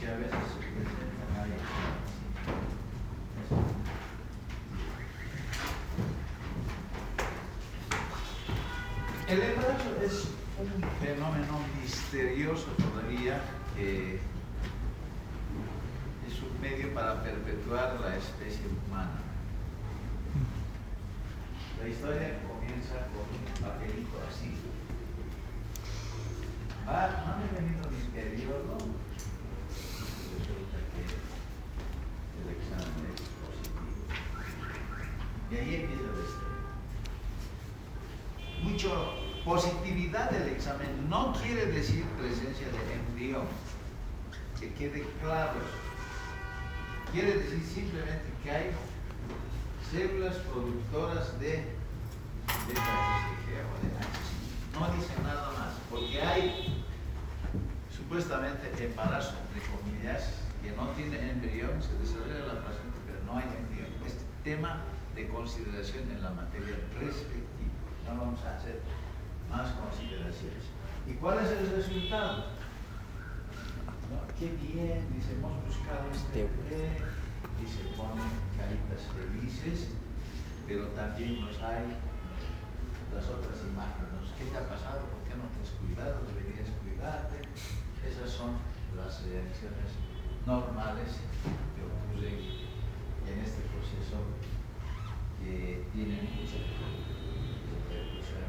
que a veces se presentan ahí. El embarazo es un fenómeno misterioso todavía que es un medio para perpetuar la especie humana. La historia comienza con un papelito así. ¿No han venido mis periodos? Resulta que el examen es positivo. Y ahí empieza la historia. Mucho positividad del examen no quiere decir presencia de embrión, que quede claro. Quiere decir simplemente que hay células productoras de HCG o de HCG. No dice nada más, porque hay supuestamente embarazo, entre comillas, que no tiene embrión, se desarrolla la placenta, pero no hay embrión. Es tema de consideración en la materia respectiva. No vamos a hacer más consideraciones. ¿Y cuál es el resultado? ¿No? Qué bien, dice, hemos buscado este bebé, y se ponen caritas felices, pero también los hay las otras imágenes. ¿Qué te ha pasado? ¿Por qué no te has cuidado? Deberías cuidarte. Esas son las reacciones normales que ocurren en este proceso que tienen mucha repercusión.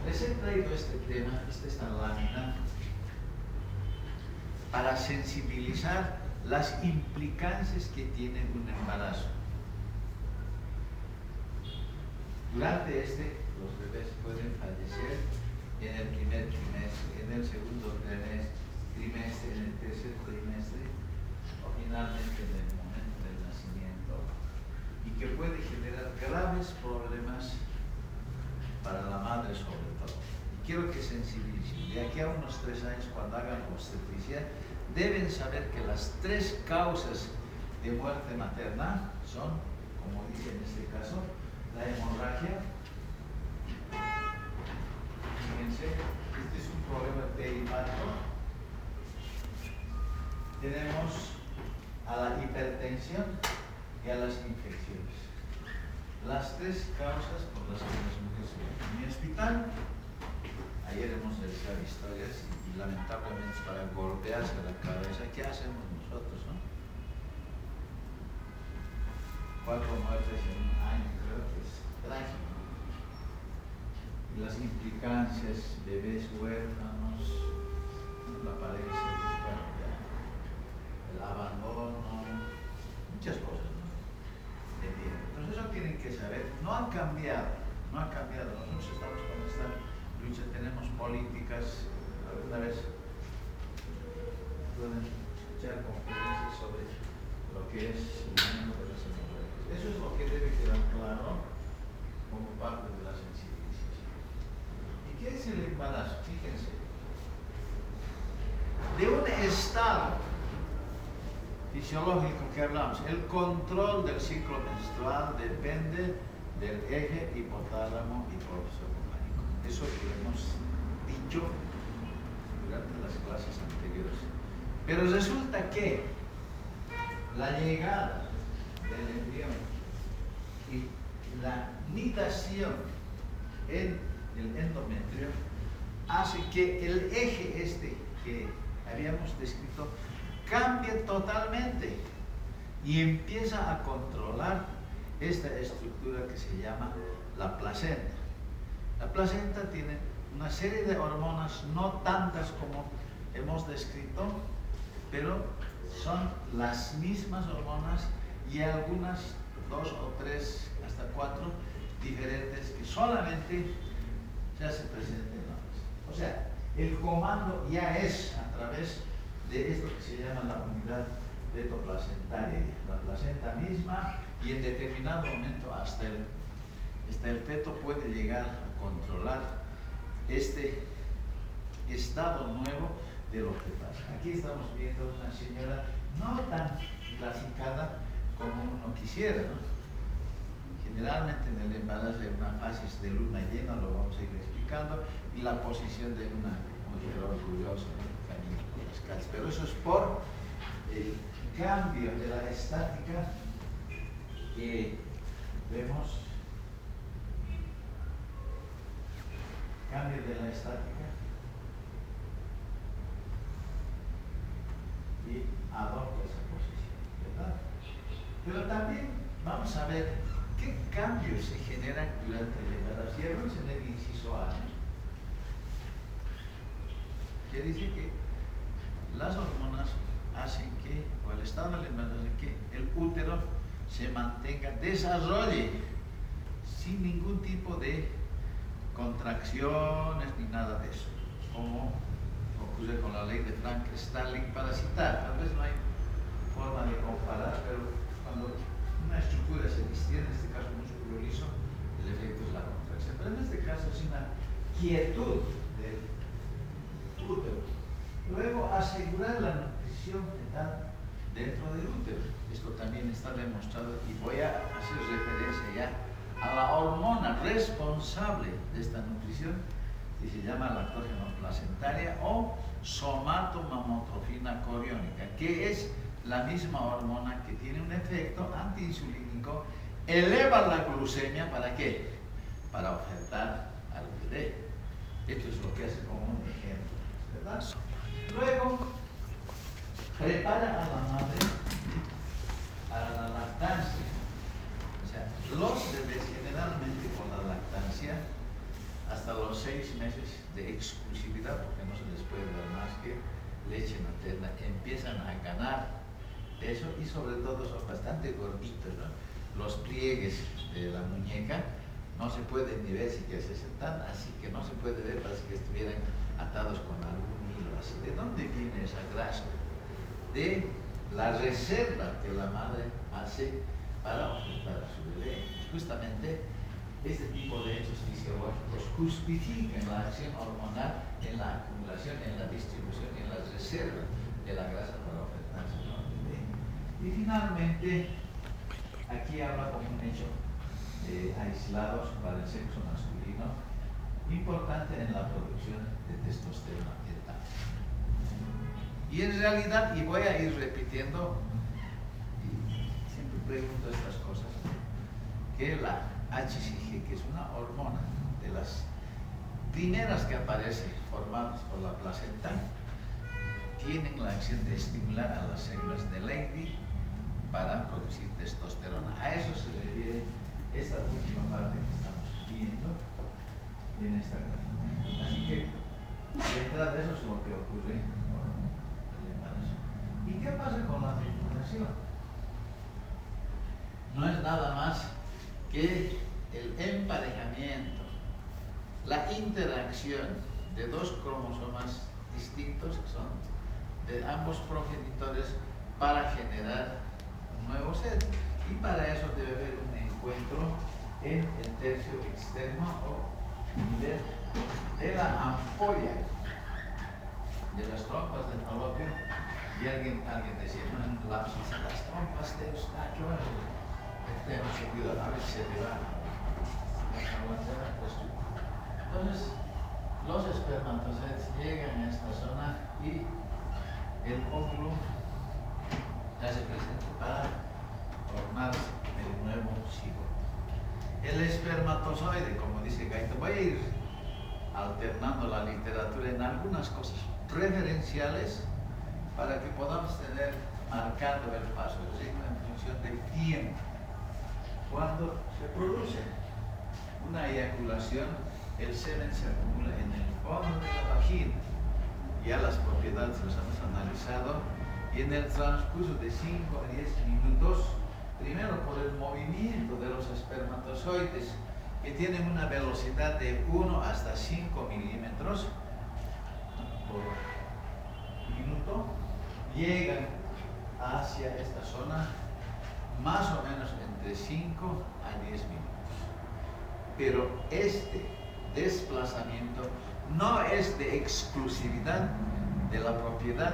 Les he traído este tema, esta lámina, para sensibilizar las implicancias que tiene un embarazo. Durante los bebés pueden fallecer en el primer trimestre, en el segundo trimestre, en el tercer trimestre, o finalmente en el momento del nacimiento, y que puede generar graves problemas para la madre sobre todo. Y quiero que sensibilicen. De aquí a unos 3 años, cuando hagan obstetricia, deben saber que las 3 causas de muerte materna son, como dice en este caso, la hemorragia. Fíjense, este es un problema periparto. Tenemos a la hipertensión y a las infecciones. Las 3 causas por las que las mujeres viven en mi hospital. Ayer hemos realizado historias y lamentablemente para golpearse la cabeza, ¿qué hacemos nosotros, no? 4 muertes en un año, creo que es trágico. Y las implicancias, bebés huérfanos, la pareja se dispara, el abandono, muchas cosas, ¿no? Entonces eso tienen que saber, no han cambiado, nosotros estamos con esta lucha, tenemos políticas, alguna vez pueden escuchar conferencias sobre lo que es el manejo de las hemorragias. Eso es lo que debe quedar claro como parte de la sensibilización. ¿Y qué es el embarazo? Fíjense, de un estado fisiológico que hablamos, el control del ciclo menstrual depende del eje hipotálamo hipófiso-ovárico. Eso que hemos dicho durante las clases anteriores. Pero resulta que la llegada del embrión y la nidación en el endometrio hace que el eje que habíamos descrito cambie totalmente y empieza a controlar esta estructura que se llama la placenta. La placenta tiene una serie de hormonas, no tantas como hemos descrito, pero son las mismas hormonas y algunas 2 o 3, hasta 4 diferentes que solamente ya se presentan en hombres. O sea, el comando ya es a través de esto que se llama la unidad fetoplacentaria, la placenta misma, y en determinado momento hasta el feto puede llegar a controlar este estado nuevo de lo que pasa. Aquí estamos viendo una señora no tan clasicada como uno quisiera, ¿no? Generalmente en el embarazo hay una fase de luna llena, lo vamos a ir explicando, y la posición de una mujer orgullosa, ¿no? las calles, pero eso es por el cambio de la estática que vemos, cambio de la estática y adopta esa posición, ¿verdad? Pero también vamos a ver qué cambios se generan durante el embarazo. Y vemos en el inciso A, que dice que las hormonas hacen que, o el estado del embarazo hace que el útero se mantenga, desarrolle sin ningún tipo de contracciones ni nada de eso, como ocurre con la ley de Frank-Starling, para citar. Tal vez no hay forma de comparar, pero cuando una estructura se distiende, en este caso un músculo liso, el efecto es la contracción, pero en este caso es una quietud del útero. Luego, asegurar la nutrición fetal dentro del útero. Esto también está demostrado y voy a hacer referencia ya a la hormona responsable de esta nutrición, que se llama lactógeno placentaria o somatomamotrofina coriónica, que es la misma hormona que tiene un efecto antiinsulínico, eleva la glucemia. ¿Para qué? Para ofertar al bebé. Esto es lo que hace como un ejemplo, ¿verdad? Luego, prepara a la madre para la lactancia. O sea, los bebés generalmente con la lactancia, hasta los 6 meses de exclusividad, porque no se les puede dar más que leche materna, empiezan a ganar peso y sobre todo son bastante gorditos, ¿no? Los pliegues de la muñeca no se pueden ni ver siquiera, se sentan así que no se puede ver, parece que estuvieran atados con algún hilo así. ¿De dónde viene esa grasa? De la reserva que la madre hace para ofertar a su bebé. Justamente este tipo de hechos fisiológicos justifican la acción hormonal en la acumulación, en la distribución y en la reserva de la grasa para ofertarse al bebé. Y finalmente, aquí habla como un hecho aislados para el sexo masculino, importante en la producción de testosterona fetal. Y en realidad, y voy a ir repitiendo, y siempre pregunto estas cosas, que la HCG, que es una hormona de las primeras que aparece formadas por la placenta, tienen la acción de estimular a las células de Leydig para producir testosterona. A eso se refiere esta última parte que estamos viendo en esta gráfica. Así que, de entrada, eso es lo que ocurre con el embarazo. ¿Y qué pasa con la fecundación? No es nada más que el emparejamiento, la interacción de dos cromosomas distintos, que son de ambos progenitores, para generar un nuevo ser. Y para eso debe haber un encuentro en el tercio externo o nivel de la ampolla de las trompas del falopio. Y alguien decía, no, en las trompas de Eustaquio, no se cuida, a ver si se te va. Entonces, los espermatozoides llegan a esta zona y el óvulo ya se presenta para formar el nuevo cigoto. El espermatozoide, como dice Gaito, voy a ir alternando la literatura en algunas cosas preferenciales para que podamos tener marcado el paso del signo en función del tiempo. Cuando se produce una eyaculación, el semen se acumula en el fondo de la vagina. Ya las propiedades las hemos analizado y en el transcurso de 5 a 10 minutos, primero por el movimiento de los espermatozoides, que tienen una velocidad de 1 hasta 5 milímetros por minuto, llegan hacia esta zona más o menos entre 5 a 10 minutos. Pero este desplazamiento no es de exclusividad de la propiedad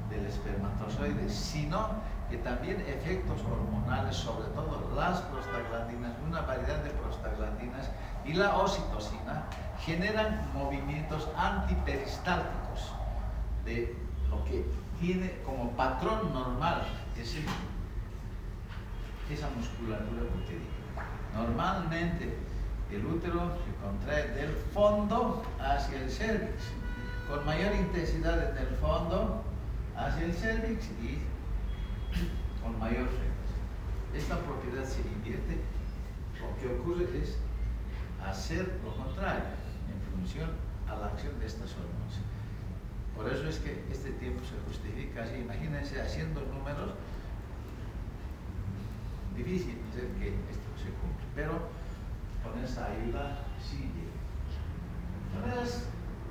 del espermatozoide, sino que también efectos hormonales, sobre todo las prostaglandinas, una variedad de prostaglandinas y la oxitocina, generan movimientos antiperistálticos de lo que tiene como patrón normal esa musculatura uterina. Normalmente el útero se contrae del fondo hacia el cervix, con mayor intensidad en el fondo hacia el cervix y con mayor frecuencia. Esta propiedad se invierte. Lo que ocurre es hacer lo contrario en función a la acción de estas hormonas. Por eso es que este tiempo se justifica así. Imagínense haciendo números, difícil hacer que esto se cumpla, pero con esta ayuda sí llega. Una de las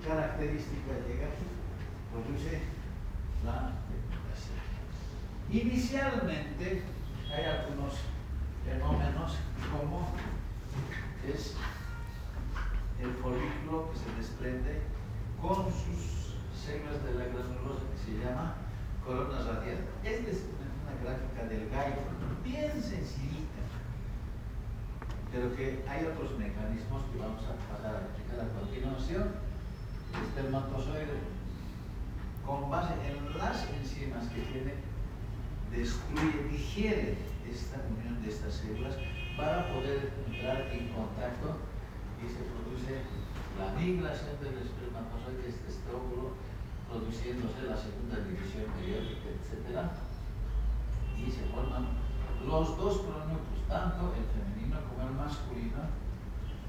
características llega aquí, produce la fecundación. Inicialmente hay algunos fenómenos como es el folículo que se desprende con sus células de la granulosa que se llama corona radiata. Esta es una gráfica del gallo, bien sencillita, pero que hay otros mecanismos que vamos a pasar a explicar a continuación. El espermatozoide, con base en las enzimas que tiene, digiere esta unión de estas células para poder entrar en contacto y se produce la migración del espermatozoide, este óvulo, produciéndose la segunda división periódica, etc. Y se forman los dos pronúcleos, tanto el femenino como el masculino,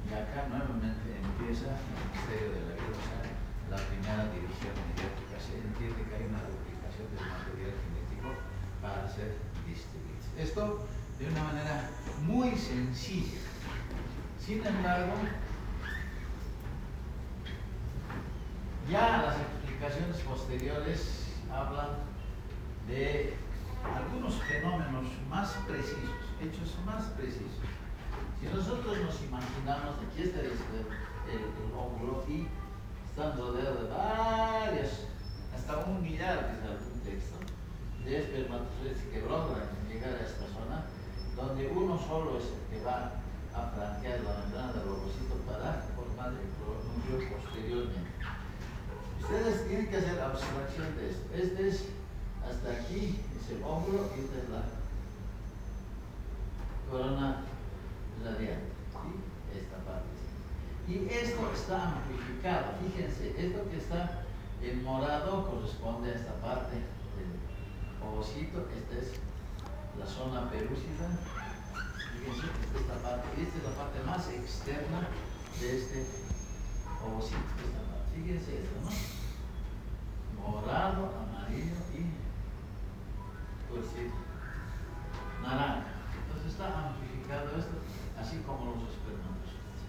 y acá nuevamente empieza el misterio de la vida, o sea, la primera división mediática. Se entiende que hay una duplicación del material genético para ser distribuido. Esto de una manera muy sencilla. Sin embargo, ya las explicaciones posteriores hablan de algunos fenómenos más precisos, hechos más precisos. Si nosotros nos imaginamos, aquí está el óvulo y están rodeados de varias, hasta 1 millar, dice algún texto, de espermatozoides que logran llegar a esta zona, donde uno solo es el que va a franquear la membrana del ovocito para formar el núcleo posteriormente. Ustedes tienen que hacer abstracción de esto. Este es, hasta aquí es el óvulo y esta es la corona radial, ¿sí? Esta parte. Y esto está amplificado. Fíjense, esto que está en morado corresponde a esta parte del ovocito. Esta es la zona pelúcida. Fíjense, esta es esta parte. Y esta es la parte más externa de este ovocito. Esta parte. Fíjense esto, ¿no? Morado, amarillo y pues sí, naranja. Entonces está amplificado esto, así como los espermatozoides.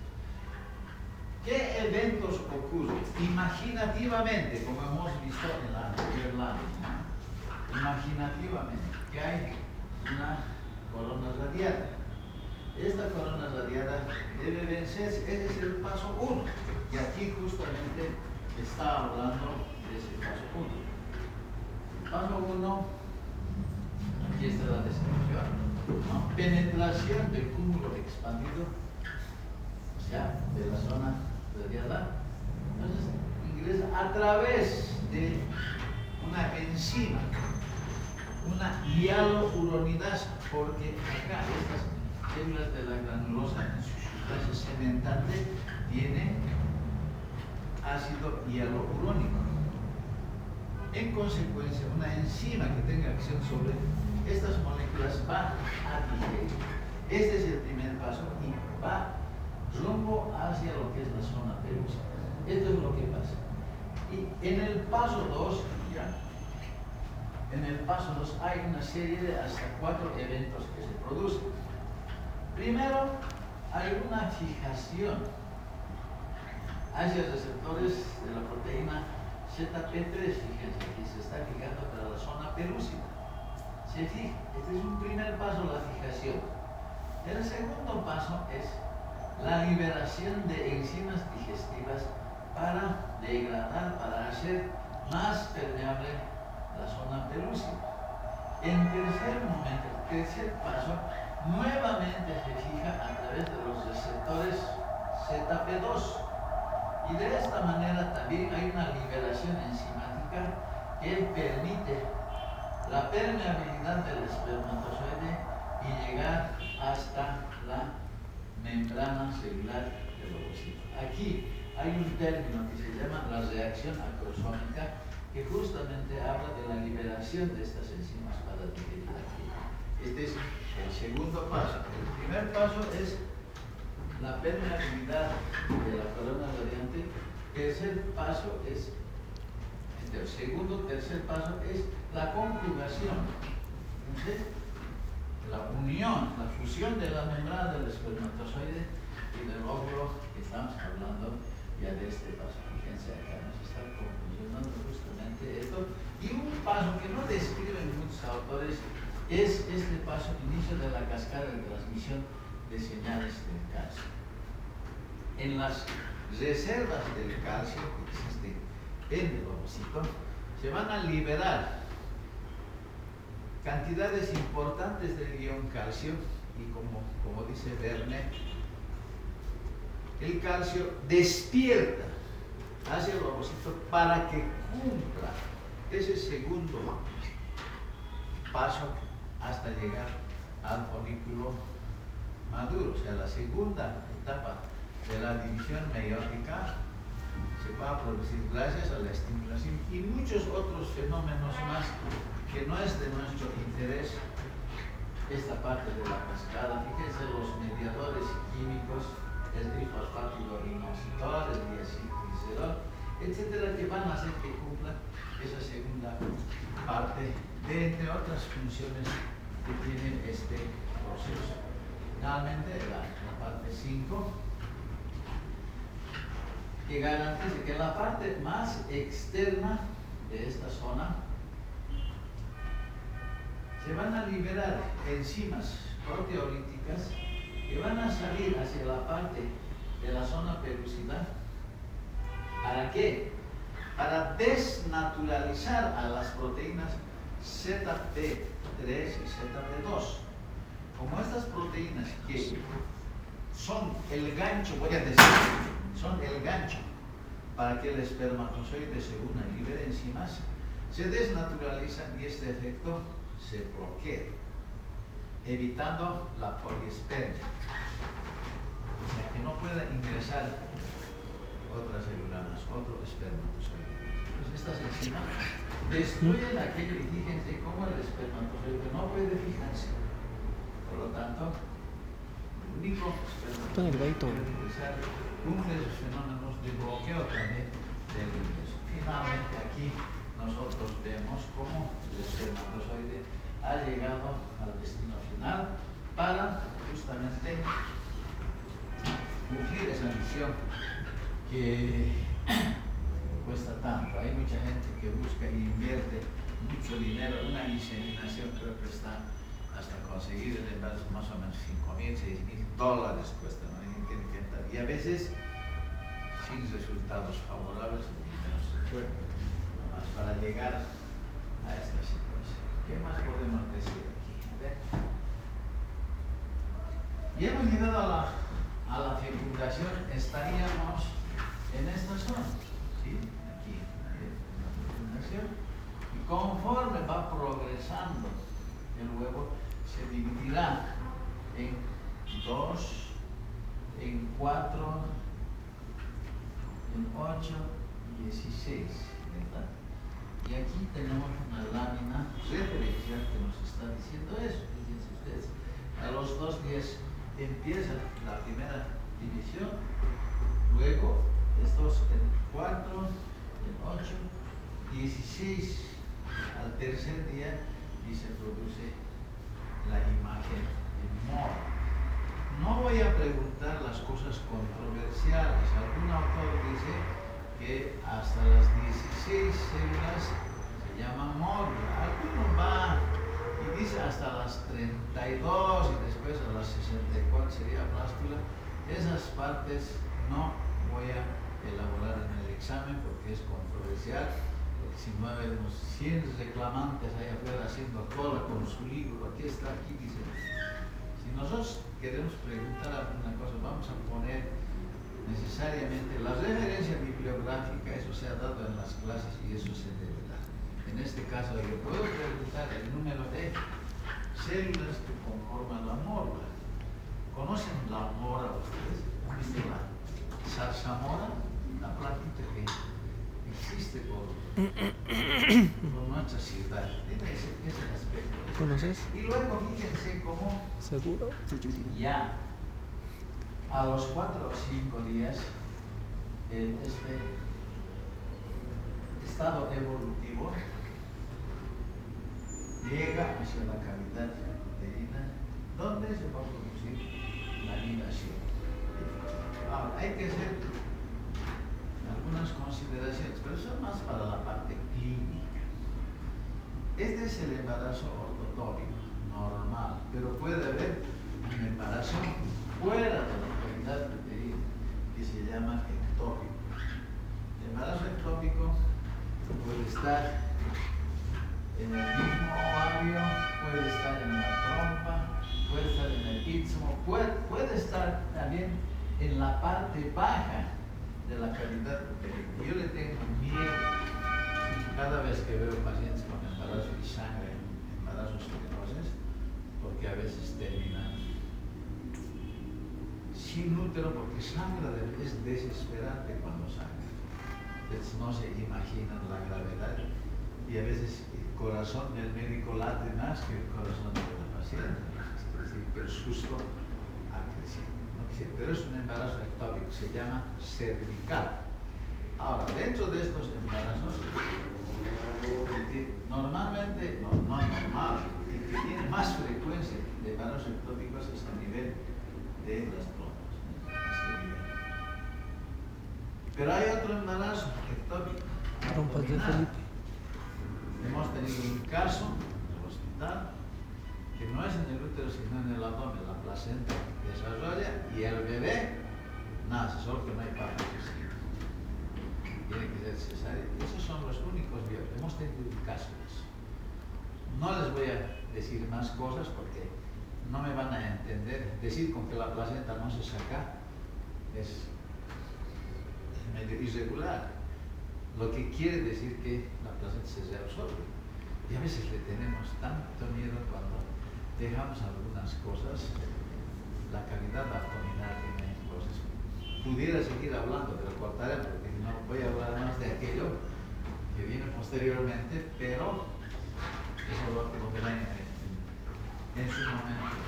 ¿Qué eventos ocurren? Imaginativamente, como hemos visto en la anterior lámina, imaginativamente que hay una corona radiada. Esta corona radiada debe vencerse. Ese es el paso 1. Y aquí justamente está hablando de ese paso 1. Paso 1, aquí está la descripción, ¿no? Penetración del cúmulo expandido, o sea, de la zona radiada. Entonces ingresa a través de una enzima, una hialuronidasa, porque acá estas células de la granulosa en su sustancia cementante tiene ácido hialurónico. En consecuencia, una enzima que tenga acción sobre estas moléculas va a digerir. Este es el primer paso y va rumbo hacia lo que es la zona pelúcida. Esto es lo que pasa. Y en el paso 2, en el paso 2 hay una serie de hasta 4 eventos que se producen. Primero, hay una fijación hacia receptores de la proteína ZP3, fíjense, aquí se está fijando para la zona pelúcida. Se fija, este es un primer paso, la fijación. El segundo paso es la liberación de enzimas digestivas para degradar, para hacer más permeable la zona pelúcida. En tercer momento, el tercer paso, nuevamente se fija a través de los receptores ZP2. Y de esta manera también hay una liberación enzimática específica que permite la permeabilidad del espermatozoide y llegar hasta la membrana celular del ovocito. Aquí hay un término que se llama la reacción acrosómica, que justamente habla de la liberación de estas enzimas para digerir aquí. Este es el segundo paso. El primer paso es la permeabilidad de la corona radiante. El segundo, tercer paso es la conjugación. Entonces, la unión, la fusión de la membrana del espermatozoide y del óvulo, que estamos hablando ya de este paso. Fíjense acá, nos está concluyendo justamente esto. Y un paso que no describen muchos autores es este paso, inicio de la cascada de transmisión de señales del calcio. En las reservas del calcio que existen en el ovocito, se van a liberar cantidades importantes del ion calcio, y como dice Verne, el calcio despierta hacia el ovocito para que cumpla ese segundo paso hasta llegar al folículo maduro. O sea, la segunda etapa de la división meiótica se va a producir gracias a la estimulación y muchos otros fenómenos más que no es de nuestro interés esta parte de la cascada. Fíjense los mediadores químicos, el trifosfatidorinositol, el diacilglicerol, etcétera, que van a hacer que cumpla esa segunda parte de, entre otras funciones que tiene este proceso. Finalmente, la parte 5, que garantice que la parte más externa de esta zona se van a liberar enzimas proteolíticas que van a salir hacia la parte de la zona pelúcida. ¿Para qué? Para desnaturalizar a las proteínas ZP3 y ZP2. Como estas proteínas que son el gancho, voy a decir, son el gancho para que el espermatozoide se una y libere enzimas, se desnaturalizan y este efecto se bloquea, evitando la poliespermia, o sea que no pueda ingresar otra célula más, otro espermatozoide. Entonces estas enzimas destruyen aquello y fíjense cómo el espermatozoide no puede fijarse. Por lo tanto, el único espermatozoide que puede ingresar cumple esos fenómenos de bloqueo también del ingreso. Finalmente aquí nosotros vemos cómo el espermatozoide ha llegado al destino final para justamente cumplir esa misión que cuesta tanto. Hay mucha gente que busca e invierte mucho dinero. Una inseminación creo que está hasta conseguir el embarazo más o menos $5,000, $6,000 cuesta, ¿no? Y a veces sin resultados favorables, el dinero se fue nomás para llegar a esta situación. ¿Qué más podemos decir aquí? Y hemos llegado a la fecundación, estaríamos en esta zona, ¿sí? Aquí, la fecundación. Y conforme va progresando el huevo, se dividirá en 2, en 4, en 8, 16, ¿verdad? Y aquí tenemos una lámina referencial que nos está diciendo eso. Fíjense ustedes, a los 2 días empieza la primera división, luego estos en 4, en 8, 16 al tercer día y se produce la imagen en modo. No voy a preguntar las cosas controversiales. Algún autor dice que hasta las 16 células se llama módula. Alguno va y dice hasta las 32 y después a las 64 sería blástula. Esas partes no voy a elaborar en el examen porque es controversial. Porque si no hay unos 100 reclamantes allá afuera haciendo cola con su libro, aquí está, aquí dice. Si nosotros queremos preguntar alguna cosa, vamos a poner necesariamente la referencia bibliográfica bibliográfica, eso se ha dado en las clases y eso se debe dar. En este caso yo puedo preguntar el número de células que conforman la morla. ¿Conocen la mora ustedes? ¿Viste la zarzamora? La plantita que existe por nuestra ciudad. Tiene ese aspecto. ¿Conoces? Y luego fíjense cómo ¿Seguro? ya a los 4 o 5 días este estado evolutivo llega hacia la cavidad uterina, donde se va a producir la nidación. Ahora, hay que hacer algunas consideraciones, pero son más para la parte clínica. Este es el embarazo ortotópico, normal, pero puede haber un embarazo fuera de la cavidad uterina, que se llama ectópico. El embarazo ectópico puede estar en el mismo ovario, puede estar en la trompa, puede estar en el istmo, puede estar también en la parte baja de la cavidad uterina. Yo le tengo miedo cada vez que veo pacientes con embarazo y sangre, embarazos precoces, porque a veces terminan sin útero, porque sangra, es desesperante cuando sangra. Entonces no se imaginan la gravedad y a veces el corazón del médico late más que el corazón de la paciente. Es decir, que el susto ha crecido. ¿No? Pero es un embarazo ectópico, se llama cervical. Ahora, dentro de estos embarazos, normalmente, no normal, el que tiene más frecuencia de embarazos ectópicos es a nivel de las trompas, Pero hay otro embarazo ectópico. Trompas de Felipe. Hemos tenido un caso en el hospital que no es en el útero sino en el abdomen, la placenta desarrolla y el bebé nace, solo que no hay parto posible. Tiene que ser cesárea. Esos son los únicos biopsias. Hemos tenido un caso de eso. No les voy a decir más cosas porque no me van a entender. Decir con que la placenta no se saca es medio irregular. Lo que quiere decir que la placenta se reabsorbe. Y a veces le tenemos tanto miedo cuando dejamos algunas cosas. La cavidad abdominal tiene cosas. Pudiera seguir hablando, pero cortaré porque no voy a hablar más de aquello que viene posteriormente, pero eso lo verán en su momento.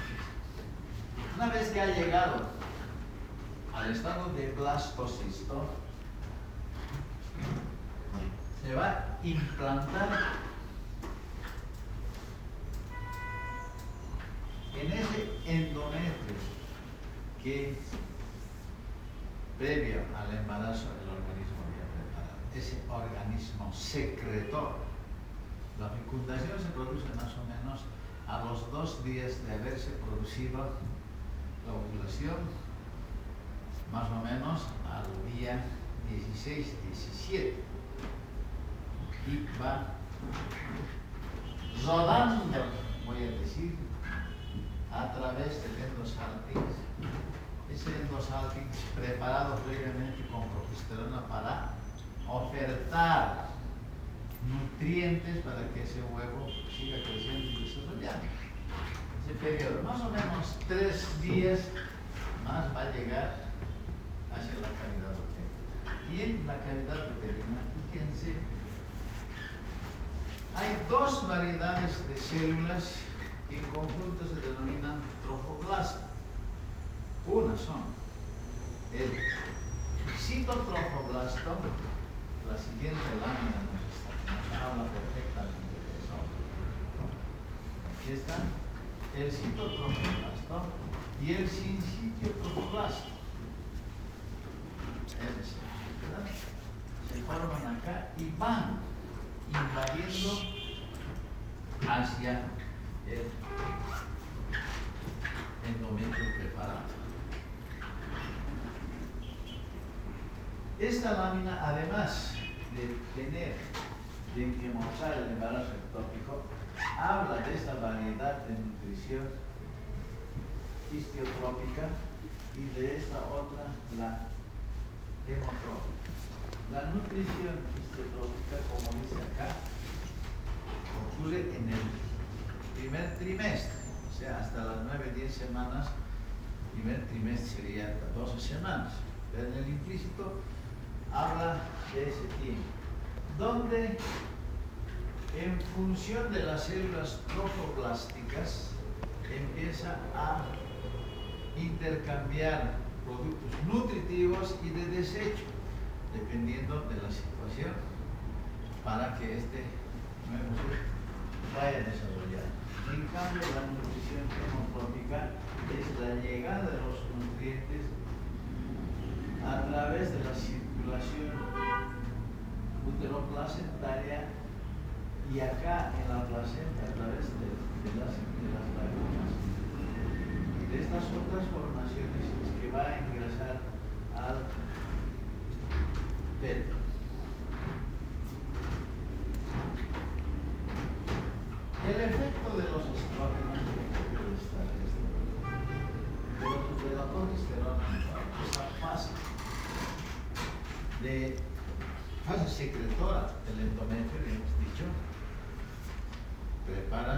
Una vez que ha llegado al estado de blastocisto, se va a implantar en ese endometrio que previo al embarazo el organismo había preparado, ese organismo secretor. La fecundación se produce más o menos a los 2 días de haberse producido la ovulación, más o menos al día 16-17, y va rodando, voy a decir, a través del endosalpinx. Ese endosalpinx preparado previamente con progesterona para ofertar nutrientes para que ese huevo siga creciendo y desarrollando. Ese periodo, más o menos 3 días más, va a llegar hacia la cavidad uterina. Y en la cavidad uterina, fíjense, hay 2 variedades de células que en conjunto se denominan trofoblastos. Una son el citotrofoblasto, la siguiente lámina nos habla perfectamente de eso. Aquí está el citotrofoblasto y el sincitiotrofoblasto. Se forman acá y van invadiendo hacia el endometrio preparado. Esta lámina, además de tener que mostrar el embarazo ectópico, habla de esta variedad de nutrición histiotrópica y de esta otra, la hemotrópica. La nutrición fisiológica, como dice acá, ocurre en el primer trimestre, o sea, hasta las 9-10 semanas. Primer trimestre sería 12 semanas, pero en el implícito habla de ese tiempo, donde en función de las células trofoblásticas empieza a intercambiar productos nutritivos y de desecho, dependiendo de la situación, para que este nuevo ser vaya desarrollando. En cambio, la nutrición hemotrófica es la llegada de los nutrientes a través de la circulación uteroplacentaria y acá en la placenta a través de las lagunas y de estas otras formaciones que va a ingresar al feto. El efecto de los estrógenos de la progesterona, esa fase secretora del endometrio, hemos dicho, prepara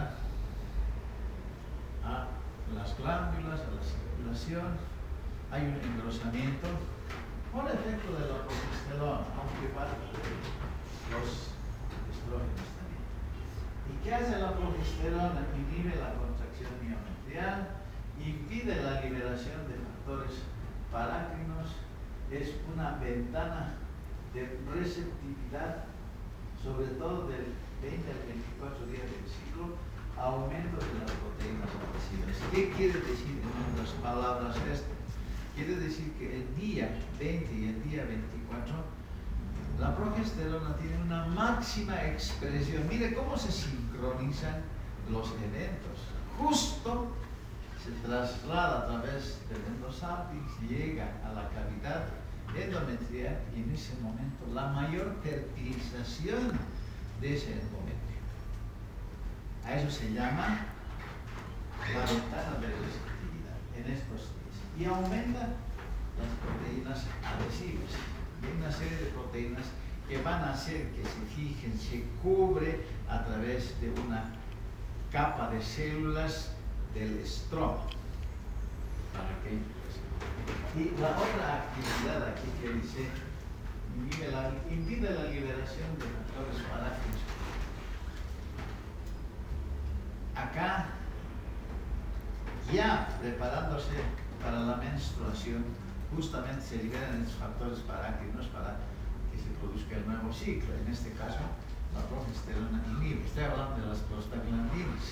a las glándulas, a la circulación, hay un engrosamiento por efecto de la progesterona, aunque para los estrógenos también. ¿Y qué hace la progesterona? Inhibe la contracción miometrial, impide la liberación de factores parácrinos, es una ventana de receptividad, sobre todo del 20 al 24 días del ciclo, aumento de las proteínas adhesivas. ¿Qué quiere decir en otras palabras esto? Quiere decir que el día 20 y el día 24 la progesterona tiene una máxima expresión. Mire cómo se sincronizan los eventos. Justo se traslada a través del endosalpinx, llega a la cavidad endometrial y en ese momento la mayor fertilización de ese endometrio. A eso se llama la ventana de receptividad en estos días. Y aumenta las proteínas adhesivas. Hay una serie de proteínas que van a hacer que se fijen, se cubre a través de una capa de células del estroma. Y la otra actividad aquí que dice impide la liberación de factores parácrinos. Acá, ya preparándose para la menstruación, justamente se liberan esos factores parácrinos para que se produzca el nuevo ciclo. En este caso, la progesterona inhibe. Estoy hablando de las prostaglandinas.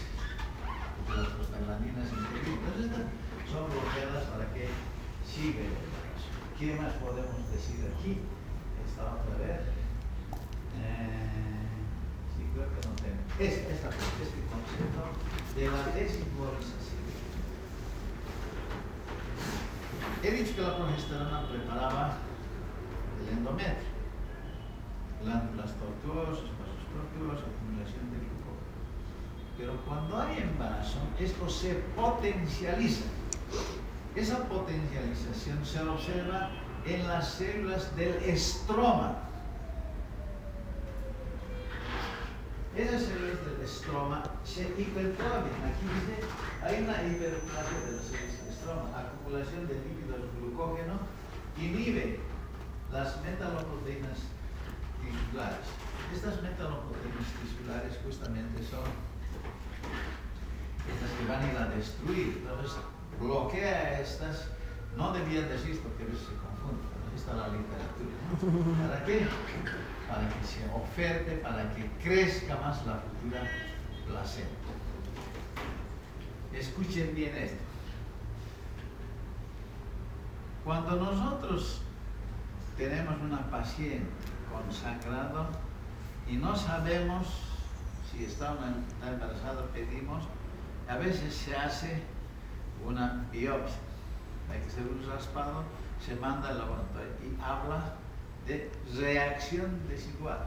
Las prostaglandinas inhibidas son bloqueadas para que siga el embarazo. ¿Qué más podemos decir aquí? Esta otra vez. Sí, creo que no tengo. Este concepto de la desigualización. He dicho que la progesterona preparaba el endometrio, glándulas tortuosas, vasos tortuosos, acumulación de glucógeno. Pero cuando hay embarazo, esto se potencializa. Esa potencialización se observa en las células del estroma. Esas células del estroma se hipertrofian. Aquí dice, hay una hipertrofia de las células del estroma, acumulación de lípidos, glucógeno, inhibe las metaloproteínas tisulares. Estas metaloproteínas tisulares justamente son estas que van a ir a destruir. Entonces, bloquea estas, no debían decir esto, que a veces se confunde, pero aquí está la literatura. ¿Para qué? Para que se oferte, para que crezca más la futura placenta. Escuchen bien esto. Cuando nosotros tenemos una paciente con sangrado y no sabemos si está embarazada, pedimos, a veces se hace una biopsia, hay que hacer un raspado, se manda al laboratorio y habla de reacción desigual.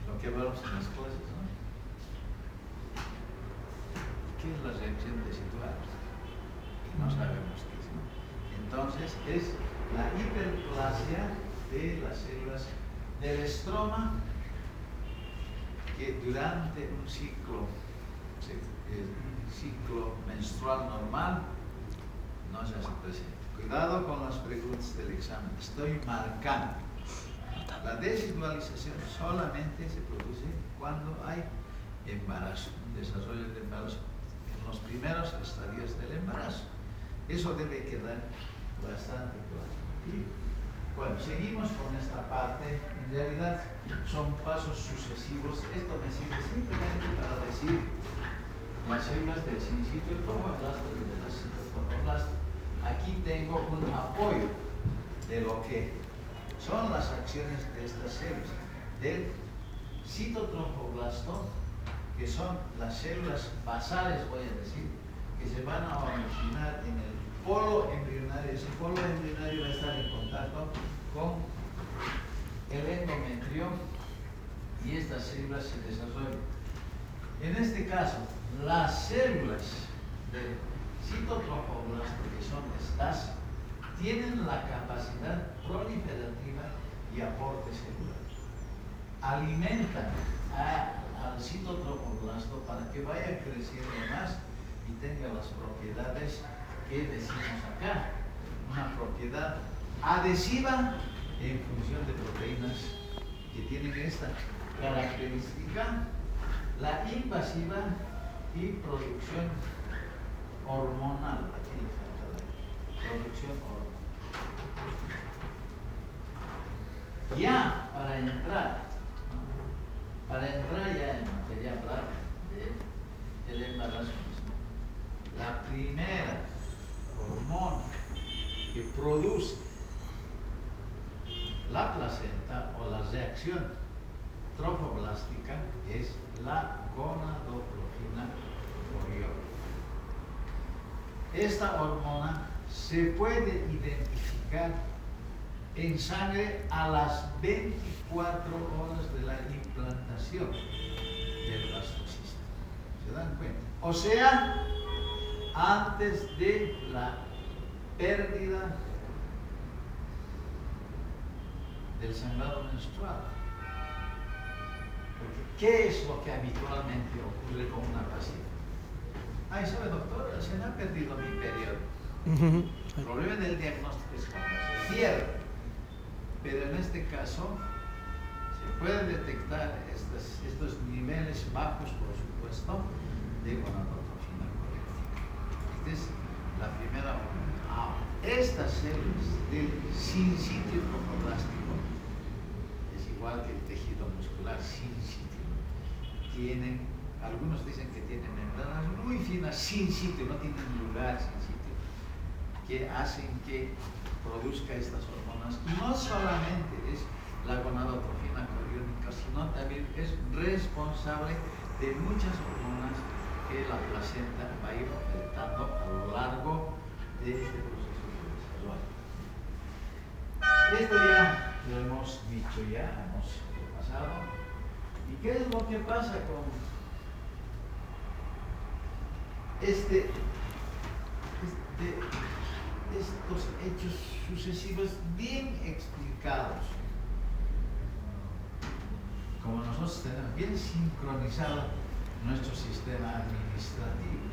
Lo que vemos en las clases, ¿no? ¿Qué es la reacción desigual? Y no sabemos qué es, ¿no? Entonces es la hiperplasia de las células del estroma que durante un ciclo menstrual normal no se hace presente. Cuidado con las preguntas del examen. Estoy marcando. La desigualización solamente se produce cuando hay embarazo, un desarrollo del embarazo en los primeros estadios del embarazo. Eso debe quedar bastante claro. Y bueno, seguimos con esta parte. En realidad son pasos sucesivos. Esto me sirve simplemente para decir las células del sincito y tromboblasto y de las citoplazmoblastos. Aquí tengo un apoyo de lo que son las acciones de estas células del citotromboblasto, que son las células basales, voy a decir, que se van a originar en el polo embrionario. Ese polo embrionario va a estar en contacto con el endometrio y estas células se desarrollan. En este caso, las células del citotromboblasto, que son estas, tienen la capacidad proliferativa y aporte celular. Alimentan al citotromboblasto para que vaya creciendo más y tenga las propiedades que decimos acá. Una propiedad adhesiva en función de proteínas que tienen esta característica, la invasiva y producción hormonal. Aquí le falta la producción hormonal. Ya para entrar ya en materia hablar del embarazo mismo, la primera hormona que produce la placenta o la reacción tromboblástica es la gonadotrofina coriónica. Esta hormona se puede identificar en sangre a las 24 horas de la implantación del blastocisto. ¿Se dan cuenta? O sea, antes de la pérdida del sangrado menstrual. Porque, ¿qué es lo que habitualmente ocurre con una paciente? Ay, ¿sabe, doctor? Se me ha perdido mi periodo. El problema del diagnóstico es cuando se pierde. Pero en este caso, se pueden detectar estos niveles bajos, por supuesto, de gonadotrofina coriónica. Esta es la primera hormona. Estas células del sincitio tromboblástico, es igual que el tejido muscular sincitio, tienen, algunos dicen que tienen membranas muy finas sin sitio, no tienen lugar sin sitio, que hacen que produzca estas hormonas. Y no solamente es la gonadotrofina coriónica, sino también es responsable de muchas hormonas que la placenta va a ir ofertando a lo largo de este proceso de desarrollo. Esto ya lo hemos dicho, ya hemos repasado. ¿Y qué es lo que pasa con estos hechos sucesivos bien explicados? Como nosotros tenemos bien sincronizado nuestro sistema administrativo.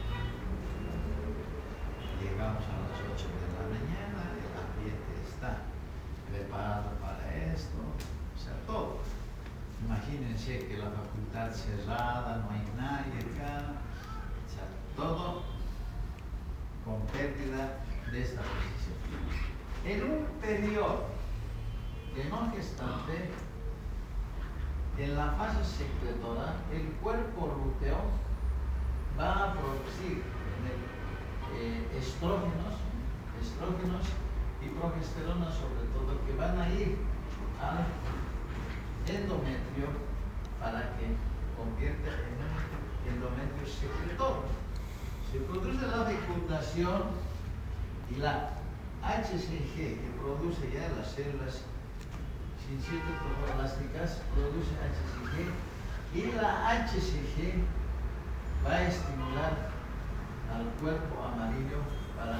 Llegamos a las 8 de la mañana, el ambiente está preparado para esto, o sea, todo. Imagínense que la facultad cerrada, no hay nadie acá, o sea, todo con pérdida de esta posición. En un periodo de no gestante, en la fase secretora, el cuerpo lúteo va a producir estrógenos y progesterona, sobre todo, que van a ir al endometrio para que convierta en un endometrio secretor. Se produce la fecundación y la HCG, que produce ya las células sincito tromboblásticas, produce HCG, y la HCG va a estimular al cuerpo amarillo para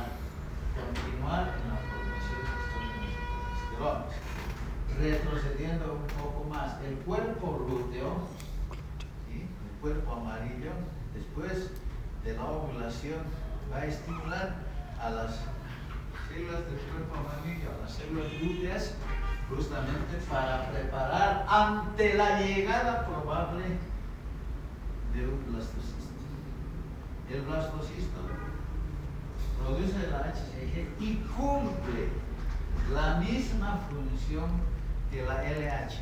continuar en la formación de estrógenos y progesteronas. retrocediendo un poco más, el cuerpo lúteo, ¿sí? El cuerpo amarillo, después de la ovulación, va a estimular a las células del cuerpo amarillo, a las células lúteas, justamente para preparar ante la llegada probable de un blastocisto. El blastocisto produce el HCG y cumple la misma función que la LH.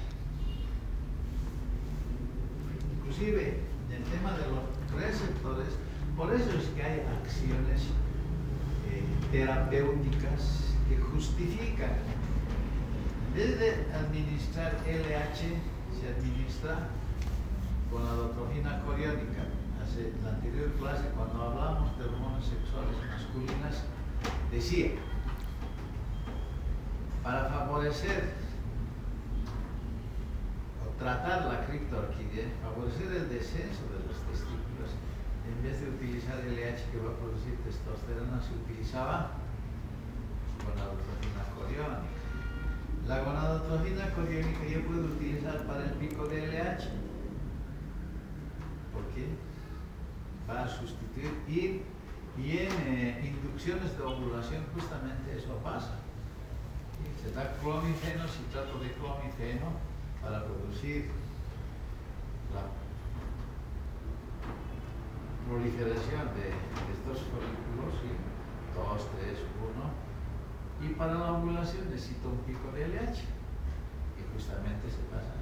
Inclusive, en el tema de los receptores, por eso es que hay acciones terapéuticas que justifican. En vez de administrar LH, se administra gonadotropina coriónica. En la anterior clase, cuando hablamos de hormonas sexuales masculinas, decía, para favorecer o tratar la criptorquídea, favorecer el descenso de los testículos, en vez de utilizar LH que va a producir testosterona, se utilizaba gonadotropina coriónica. La gonadotropina coriónica yo puedo utilizar para el pico de LH. ¿Por qué? Va a sustituir y en inducciones de ovulación justamente eso pasa. Se da clomifeno, citrato de clomifeno para producir la proliferación de estos folículos, ¿sí? 2, 3, 1, y para la ovulación necesito un pico de LH y justamente se pasa.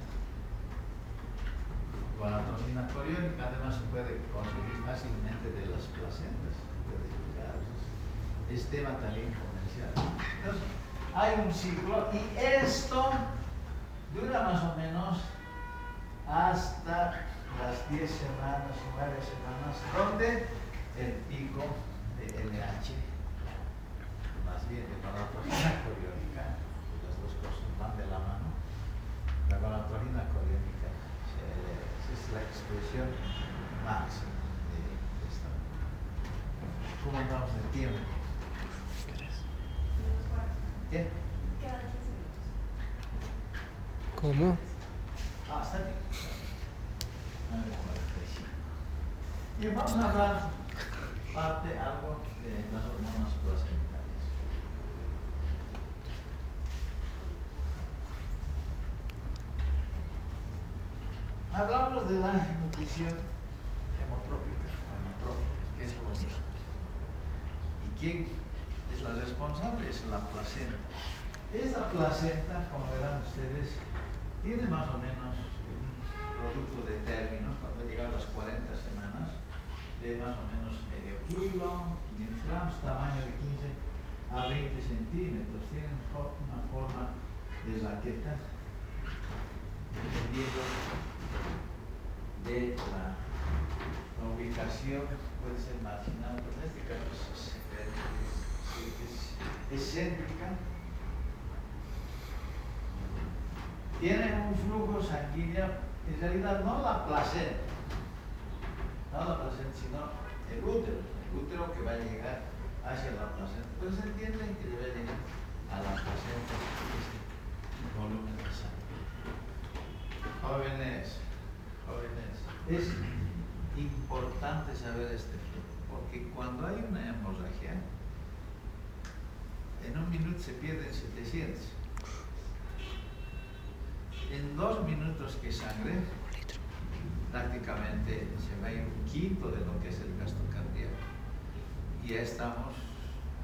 Con la gonadotropina coriónica además se puede conseguir fácilmente de las placentas. Es tema también comercial. Entonces, hay un ciclo y esto dura más o menos hasta las 10 semanas, 9 semanas, donde el pico de LH, más bien de gonadotropina coriónica, las dos cosas van de la mano, la gonadotropina coriónica es la expresión máxima de esta. ¿Cómo andamos de tiempo? ¿Qué? Quedan 15 minutos. ¿Cómo? Está bien. 9:45. Y vamos a hablar algo de las hormonas placentarias. Hablamos de la nutrición hemotrópica, que es lo mismo. ¿Y quién es la responsable? Es la placenta. Esta placenta, como verán ustedes, tiene más o menos un producto de término, cuando llega a las 40 semanas, de más o menos medio kilo, 500 gramos, tamaño de 15 a 20 centímetros. Tienen una forma de raqueta, dependiendo de la ubicación, puede ser marginal, pero en este caso es excéntrica. Tiene un flujo sanguíneo, en realidad no la placenta, sino el útero que va a llegar hacia la placenta. Pero se entiende que debe llegar a la placenta ese volumen de sangre. Jóvenes, es importante saber este flujo, porque cuando hay una hemorragia, en un minuto se pierden 700. En 2 minutos que sangre, prácticamente se va a ir un quinto de lo que es el gasto cardíaco. Y ya estamos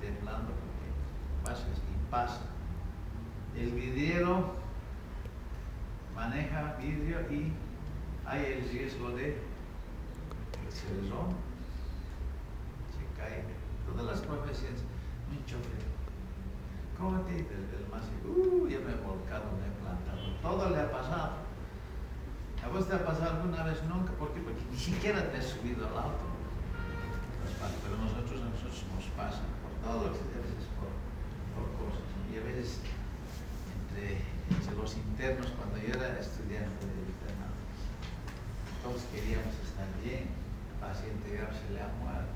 temblando porque pasa. El vidriero maneja vidrio y hay el riesgo de que se resbala, se cae. Todas las profesiones, un chofer. ¿Cómo te dice el más? Ya me he volcado, me he plantado. Todo le ha pasado. ¿A vos te ha pasado alguna vez? Nunca. ¿Por qué? Porque ni siquiera te has subido al auto. Pero a nosotros nos pasa por todo, a veces por cosas. Y a veces entre los internos, cuando yo era estudiante de internado, todos queríamos estar bien. El paciente grave se le ha muerto.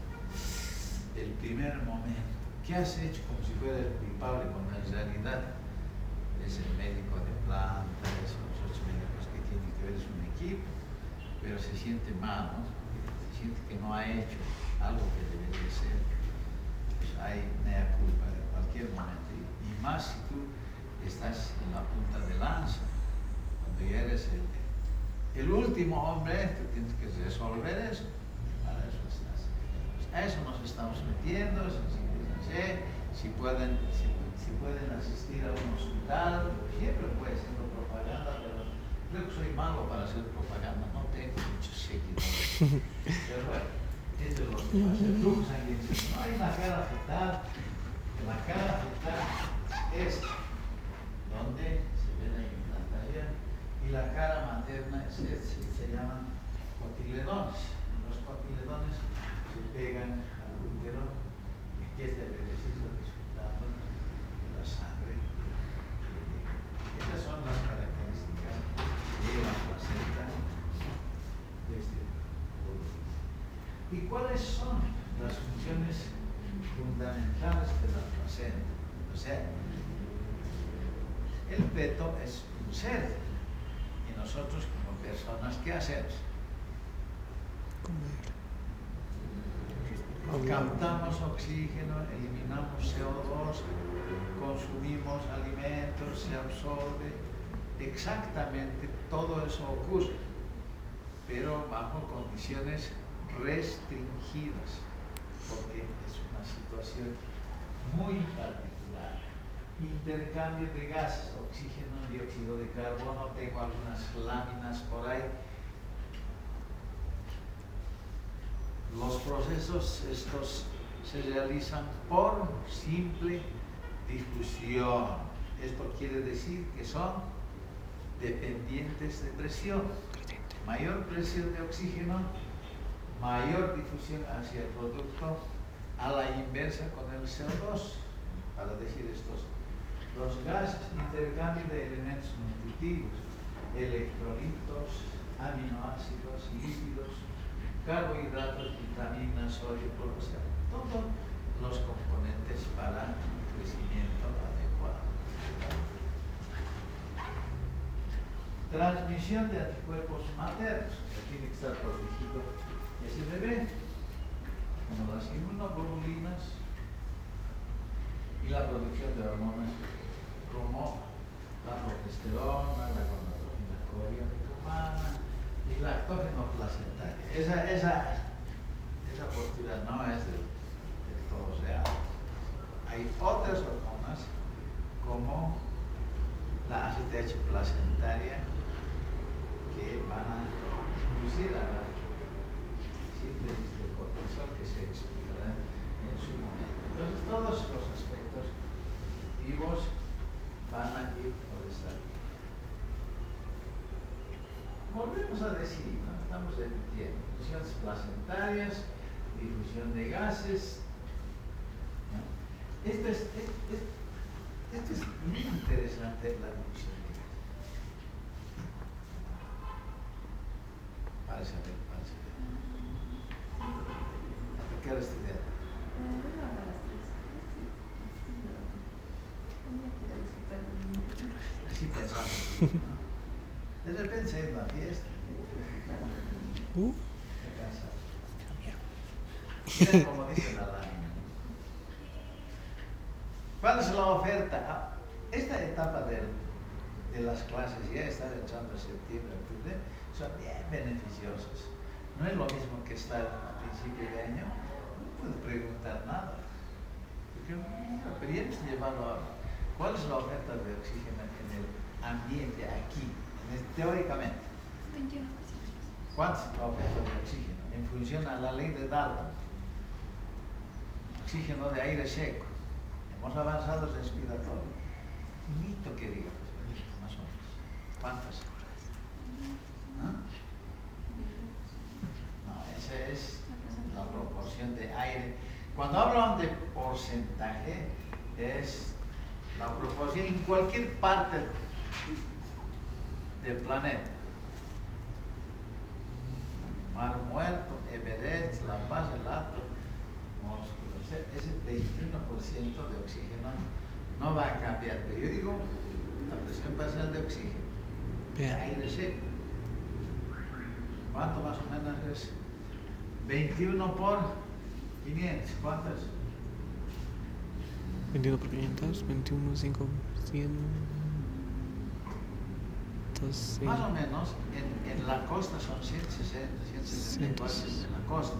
El primer momento, ¿qué has hecho? Como si fuera el culpable, cuando en realidad es el médico de plan, se siente mal, ¿no? Se siente que no ha hecho algo que debería ser, pues hay mea culpa en cualquier momento. Y más si tú estás en la punta de lanza, cuando ya eres el último hombre, tú tienes que resolver eso. Para eso estás. Pues a eso nos estamos metiendo. Si pueden asistir a un hospital, siempre puede ser propaganda, pero creo que soy malo para hacer propaganda, no tengo muchos seguidores. Pero bueno, eso es lo que pasa. El flujo sanguíneo. No hay una cara fetal. La cara fetal es donde se ve la implantación y la cara materna se llaman cotiledones. Los cotiledones se pegan al útero y es el ejercicio resultado de la sangre. Estas son las características de la placenta de este producto. ¿Y cuáles son las funciones fundamentales de la placenta? O sea, el feto es un ser y nosotros como personas, ¿qué hacemos? Captamos oxígeno, eliminamos CO2, consumimos alimentos, se absorbe. Exactamente todo eso ocurre, pero bajo condiciones restringidas, porque es una situación muy particular. Intercambio de gases, oxígeno, dióxido de carbono, tengo algunas láminas por ahí. Los procesos estos se realizan por simple difusión. Esto quiere decir que son dependientes de presión. Mayor presión de oxígeno, mayor difusión hacia el producto, a la inversa con el CO2. Para decir estos dos gases, intercambio de elementos nutritivos, electrolitos, aminoácidos, lípidos, carbohidratos, vitaminas, sodio, o sea, todos los componentes para un crecimiento adecuado. Transmisión de anticuerpos maternos, que tiene que estar protegido ese bebé, como las inmunoglobulinas y la producción de hormonas como la progesterona, la gonadotropina coriónica humana y lactógeno placentaria. Esa postura no es del todo real. Hay otras hormonas como la ACTH placentaria que van a inducir a la síntesis de cortisol que se explicará en su momento. Entonces todos los aspectos vivos van a ir por esta vía. Volvemos a decir, ¿no? Estamos repitiendo, difusiones placentarias, difusión de gases. ¿No? Esto es muy interesante, la difusión de gases. Parece ver. ¿A qué hora estudiar? Así pensamos, ¿no? De repente se ha ido a la fiesta. Miren como dice la lámina. ¿Cuál es la oferta? Esta etapa de las clases, ya está echando septiembre, octubre, son bien beneficiosas. No es lo mismo que estar a principio de año, no puedes preguntar nada. Pero ya hemos llevado a ¿cuál es la oferta de oxígeno en el ambiente aquí, teóricamente? 21%. ¿Cuánto es la oferta de oxígeno? En función a la ley de Dalton. Oxígeno de aire seco. Hemos avanzado respiratorio. Mito que diga, más o menos. ¿Cuántas? ¿Ah? No, esa es la proporción de aire. Cuando hablan de porcentaje, es la proporción en cualquier parte del planeta. Mar Muerto, Everest, La Paz, el Atlas, ese 21% de oxígeno no va a cambiar. Pero yo digo, la presión parcial de oxígeno, de aire seco. ¿Cuánto más o menos es? 21 por 500, ¿cuánto es? 21 por 500, 21, 5, 100, 200. Más o menos en la costa son 160, 164 en la costa,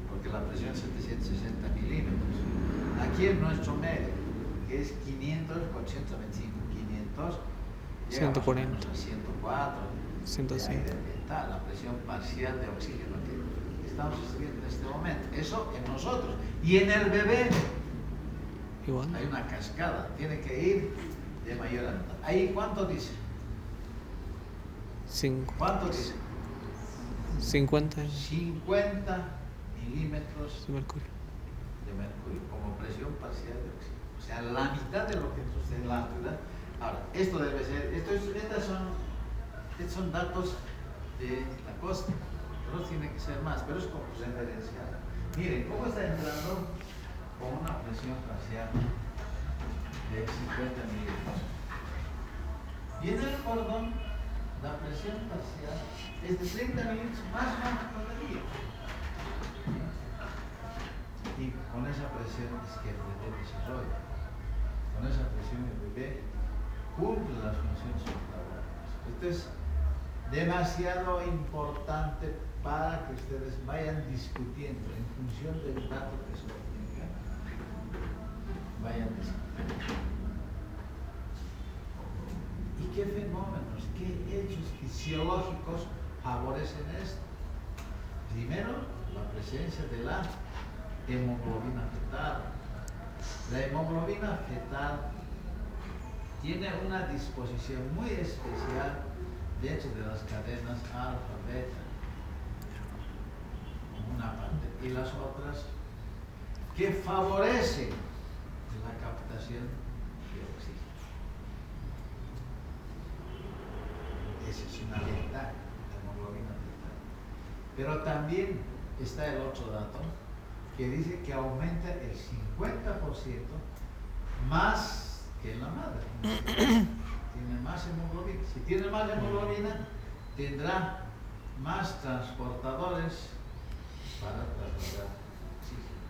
porque la presión es 760 milímetros. Aquí en nuestro medio, que es 500 por 125, 500, llega 140, a 104, 105. Está la presión parcial de oxígeno que estamos estudiando en este momento. Eso en nosotros. Y en el bebé Igual. hay una cascada, tiene que ir de mayor a menor. ¿Ahí cuánto dice? 5. ¿Cuánto dice? 50 50 milímetros de mercurio. de mercurio como presión parcial de oxígeno. O sea, la mitad de lo que sucede en la actualidad. Ahora, esto debe ser, estos son datos de la costa, pero tiene que ser más, pero es como referencial. Miren, ¿cómo está entrando con una presión parcial de 50 milímetros? Y en el cordón, la presión parcial es de 30 milímetros más o menos todavía. Y con esa presión es que el bebé desarrolla. Con esa presión el bebé cumple las funciones sublaborales. Esto es demasiado importante para que ustedes vayan discutiendo en función del dato que se obtenga. Vayan discutiendo. ¿Y qué fenómenos, qué hechos fisiológicos favorecen esto? Primero, la presencia de la hemoglobina fetal. La hemoglobina fetal tiene una disposición muy especial dentro de las cadenas alfa, beta, una parte, y las otras que favorecen la captación de oxígeno. Esa es una ventaja, la hemoglobina fetal. Pero también está el otro dato que dice que aumenta el 50% más que en la madre. Tiene más hemoglobina. Si tiene más hemoglobina, tendrá más transportadores para trasladar oxígeno.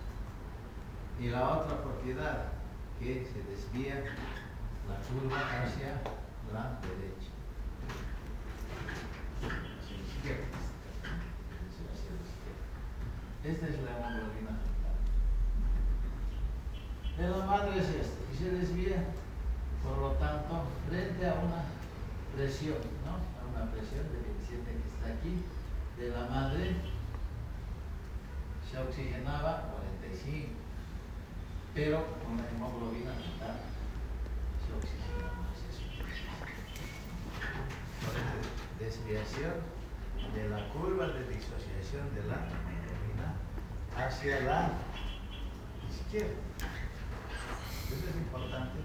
Y la otra propiedad, que se desvía la curva hacia la derecha. Hacia la izquierda. Hacia la izquierda. Esta es la hemoglobina fetal. De la madre es esta, y se desvía, por lo tanto, frente a una presión, ¿no? A una presión de 27 que está aquí, de la madre se oxigenaba 45, pero con la hemoglobina fetal se oxigena más eso. Por esta desviación de la curva de disociación de la hemoglobina hacia la izquierda. Eso es importante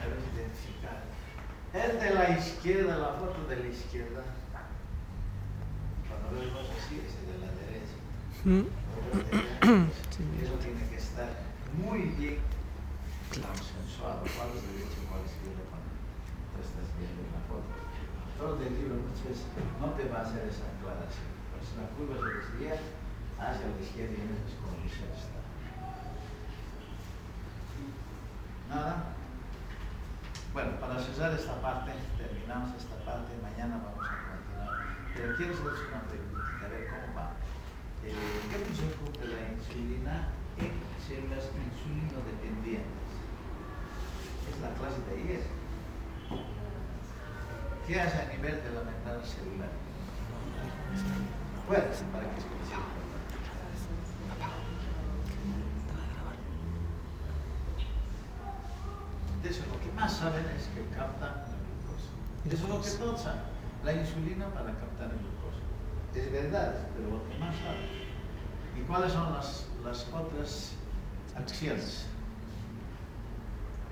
a ver identificar. El de la izquierda, la foto de la izquierda, cuando vemos así, es el de la derecha. Eso tiene que estar muy bien consensuado. ¿Cuál es derecho, cuál es izquierda cuando tú estás viendo una foto? Todo el libro muchas veces no te va a hacer esa aclaración. Pues la curva se desvía hacia la izquierda y en esas condiciones está. Nada. Bueno, para cerrar esta parte, terminamos esta parte, mañana vamos a continuar. Pero quiero hacerles una pregunta, a ver cómo va. ¿Qué función cumple la insulina en células insulinodependientes? Es la clase de ayer. ¿Qué hace a nivel de la membrana celular? Bueno, para que escuchen. Eso es lo que más saben, es que captan la glucosa. Eso es lo que todos saben. La insulina para captar el glucosa. Es verdad, pero lo que más saben. ¿Y cuáles son las otras acciones?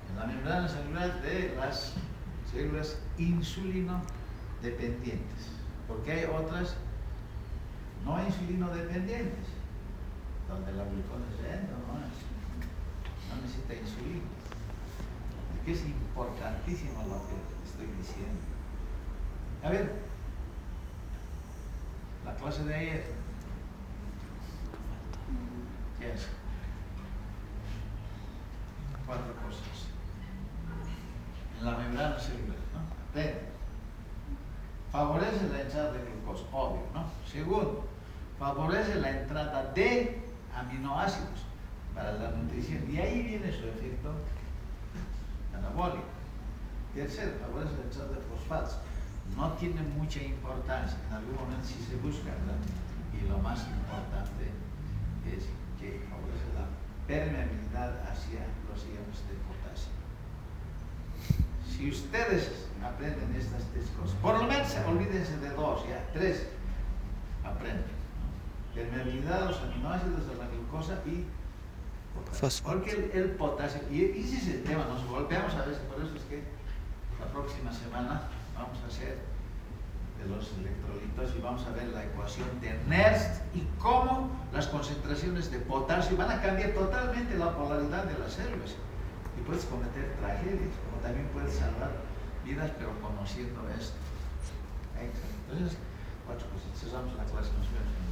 En la membrana celular de las células insulinodependientes. Porque hay otras no insulinodependientes, donde la glucosa no necesita insulina. Que es importantísimo lo que estoy diciendo. A ver, la clase de ayer. ¿Qué es? 4 cosas. En la membrana celular, ¿no? Primero, favorece la entrada de glucosa, obvio, ¿no? Segundo, favorece la entrada de aminoácidos para la nutrición y ahí viene su efecto anabólico. Tercero, favorece la entrada de fosfatos. No tiene mucha importancia, en algún momento sí se busca, ¿verdad? Y lo más importante es que favorece la permeabilidad hacia los iones de potasio. Si ustedes aprenden estas 3 cosas, por lo menos olvídense de 2, ya 3 aprenden, ¿no? Permeabilidad a los aminoácidos de la glucosa y potasio. Porque el potasio, y ese es el tema, nos golpeamos a veces, por eso es que la próxima semana vamos a hacer de los electrolitos y vamos a ver la ecuación de Nernst y cómo las concentraciones de potasio van a cambiar totalmente la polaridad de las células. Y puedes cometer tragedias, como también puedes salvar vidas, pero conociendo esto. Entonces, 4 cosas. Cerramos la clase, nos vemos.